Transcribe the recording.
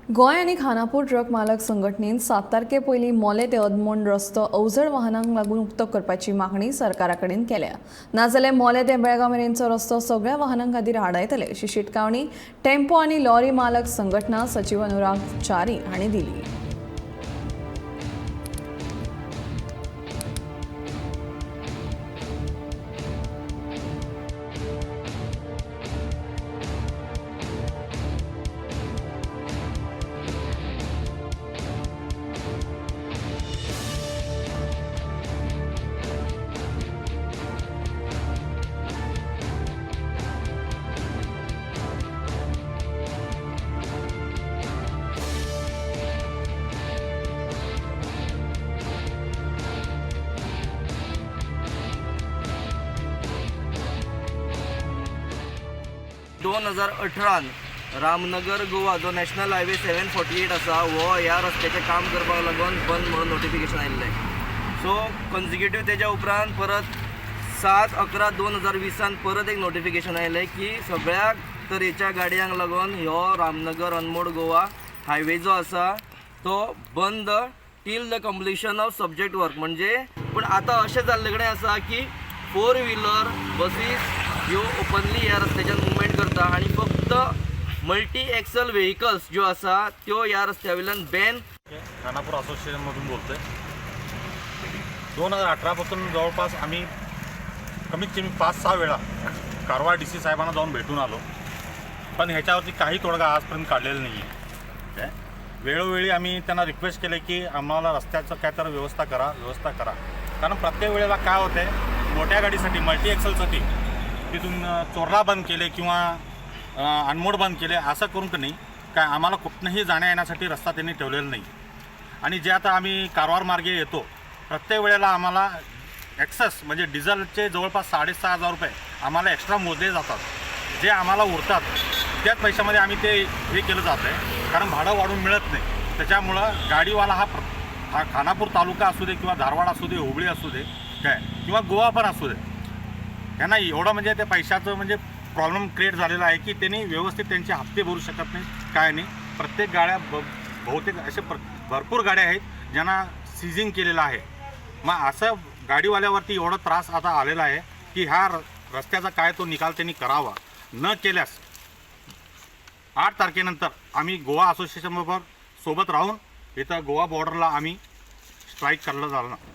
गोंय आनी खानापूर ट्रक मालक संघटनेन 7 तारखे पयलीं मोले ते अदमोण रस्तो अवजड वाहनांक लागून उक्तो करपाची मागणी सरकारा कडेन केल्या। नाजाल्यार मोले ते बेळगांव मेरेनचो रस्तो सगळ्या वाहनां खातीर आडायतले अशी शिटकावणी टेम्पो आनी लॉरी मालक संघटना सचिव अनुराग च्यारी हांणी दिली। 2018 रामनगर गोवा जो नॅशनल हायवे 748 आसा हो ह्या रस्त्याचें काम करपाक लागून बंद म्हणून नोटिफिकेशन आयिल्लें। सो कॉन्सिक्युटीव तेज्या उपरांत परत 7/11/2020 परत एक नोटिफिकेशन आयलें की सगळ्या तरेच्या गाडयांक लागून ह्यो रामनगर अनमोड गोवा हायवे जो आसा तो बंद till the completion of subject work. म्हणजे पूण आतां अशें जाल्ले कडेन आसा की 4 व्हिलर बसीस ह्यो ओपनली ह्या रस्त्याच्यान मुवमेंट करता आणि फक्त मल्टी एक्सल व्हेकल्स ज्यो आसा त्यो ह्या रस्त्या वयल्यान बॅन। खानापूर असोसिएशनमधून बोलतोय। 2018 पासून जवळपास आम्ही कमीत कमी 5-6 वेळा कारवार DC साहेबांना जाऊन भेटून आलो, पण ह्याच्यावरती काही तोडगा आजपर्यंत काढलेला नाही आहे। वेळोवेळी आम्ही त्यांना रिक्वेस्ट केले की आम्हाला रस्त्याचं काय तर व्यवस्था करा, कारण प्रत्येक वेळेला काय होते, मोठ्या गाडीसाठी मल्टी एक्सलसाठी तिथून चोरला बंद केले किंवा अनमोड बंद केले, असं करून तर नाही काय आम्हाला कुठनंही जाण्या येण्यासाठी रस्ता त्यांनी ठेवलेला नाही। आणि जे आता आम्ही कारवार मार्गे येतो प्रत्येक वेळेला आम्हाला एक्सेस म्हणजे डिझेलचे जवळपास 6,500 रुपये आम्हाला एक्स्ट्रा मोजले जातात। जे आम्हाला उरतात त्याच पैशामध्ये आम्ही ते हे केलं जातं आहे, कारण भाडं वाढून मिळत नाही। त्याच्यामुळं गाडीवाला हा खानापूर तालुका असू दे किंवा धारवाड असू दे, हुबळी असू दे काय किंवा गोवा पण असू दे, त्यांना एवढं म्हणजे ते पैशाचं म्हणजे प्रॉब्लेम क्रिएट झालेला आहे की त्यांनी व्यवस्थित त्यांचे हप्ते भरू शकत नाही, काय नाही। प्रत्येक गाड्या बहुतेक असे भरपूर गाड्या आहेत ज्यांना सीझिंग केलेलं आहे। मग असं गाडीवाल्यावरती एवढा त्रास आता आलेला आहे की ह्या रस्त्याचा काय तो निकाल त्यांनी करावा, न केल्यास 8 तारखेनंतर आम्ही गोवा असोसिएशनबरोबर सोबत राहून इथं गोवा बॉर्डरला आम्ही स्ट्राईक करायला जाणार।